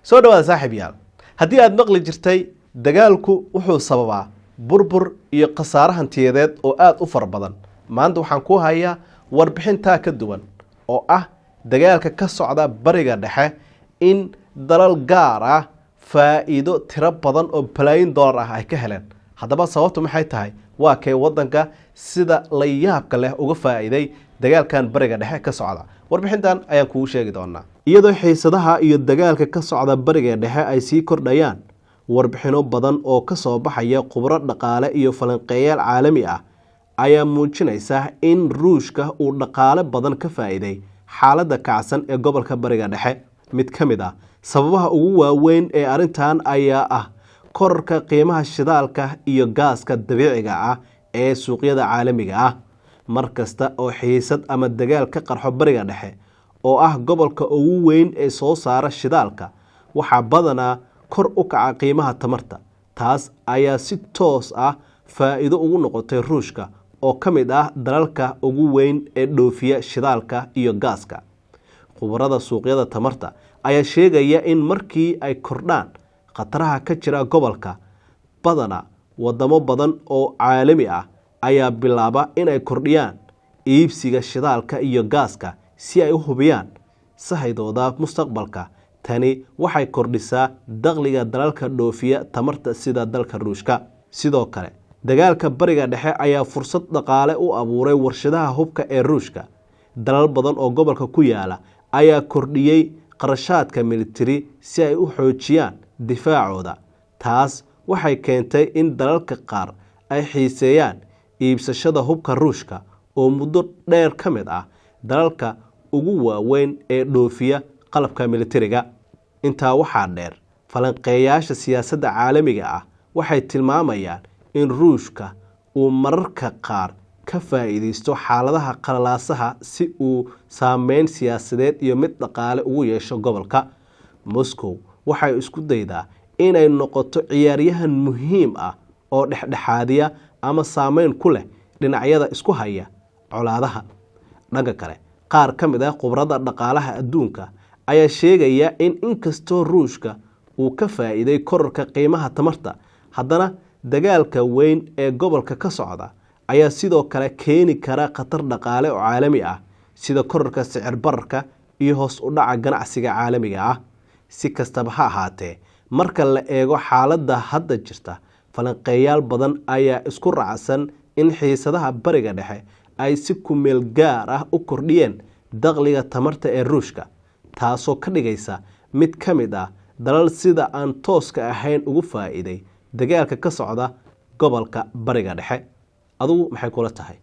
soo dhawaada saaxiibayaal haddii aad maqli jirtay dagaalku wuxuu sababaa burbur iyo khasaare hantiyadeed oo aad u fara badan maanta waxaan ku hayaa warbixinta ka duwan oo ah dagaalka ka socda bariga dhexe in dalal gaar ah faa'iido tiro badan oo balaayin dollar ah ay ka heleen haddaba sababtu maxay tahay waa kay wadanka sida la yaabka leh uga faa'iiday dagaalkan bariga dhexe ka socda warbixintan ayaan kugu sheegi doonaa iyadoo xiisadaha iyo dagaalka ka socda bariga dhexe ay sii kordhayaan warbixino badan oo ka soo baxaya khubaro dhaqaale iyo falanqeeyaal caalami ah ayaa muujinaysa in ruushka uu dhaqaale badan ka faa'iiday xaaladda kacsan ee gobolka bariga dhexe mid ka mid ah sababaha ugu waaweyn ee arrintan ayaa ah kororka qiimaha shidaalka iyo gaaska dabiiciga ah ee suuqyada caalamiga ah markasta oo xiisad ama dagaal ka qarxo bariga dhexe oo ah gobolka ugu weyn ee soo saara shidaalka waxaa badanaa kor u kaca qiimaha tamarta taas ayaa si toos ah faa'iido ugu noqotay ruushka oo ka mid ah dalalka ugu weyn ee dhoofiya shidaalka iyo gaaska khubarada suuqyada tamarta ayaa sheegaya in markii ay kordhaan khataraha ka jira gobolka badana wadamo badan oo caalami ah ayaa bilaaba inay kordhiyaan iibsiga shidaalka iyo gaaska si ay u hubiyaan sahaydooda mustaqbalka tani waxay kordhisaa dakhliga dalalka dhoofiya tamarta sida dalka ruushka sidoo kale dagaalka bariga dhexe ayaa fursad dhaqaale u abuuray warshadaha hubka ee ruushka dalal badan oo gobolka ku yaala ayaa kordhiyey qarashaadka militari si ay u xoojiyaan difaacooda taas waxay keentay in dalalka qaar ay xiiseeyaan iibsashada hubka ruushka oo muddo dheer ka mid ah dalalka ugu waaweyn ee dhoofiya qalabka militariga intaa waxaa dheer falanqeeyaasha siyaasadda caalamiga ah waxay tilmaamayaan in ruushka uu mararka qaar ka faa'iidaysto xaaladaha qalalaasaha si uu saameyn siyaasadeed iyo mid dhaqaale ugu yeesho gobolka Moscow waxay isku daydaa inay noqoto ciyaaryahan muhiim ah oo dhexdhexaadiya ama saameyn ku leh dhinacyada isku haya colaadaha dhanka kale qaar ka mid ah khubarada dhaqaalaha adduunka ayaa sheegaya in inkastoo ruushka uu ka faa'iiday kororka qiimaha tamarta haddana dagaalka weyn ee gobolka ka socda ayaa sidoo kale keeni kara khatar dhaqaale oo caalami ah sida kororka sicir bararka iyo hoos u dhaca ganacsiga caalamiga ah si kastaba ha ahaatee marka la eego xaaladda hadda jirta falanqeeyaal badan ayaa isku raacsan in xiisadaha bariga dhexe ay si ku meel gaar ah u kordhiyeen dakhliga tamarta ee ruushka taasoo ka dhigaysa mid ka mid ah dalal sida aan tooska ahayn ugu faa'iiday dagaalka ka socda gobolka bariga dhexe adigu maxay kula tahay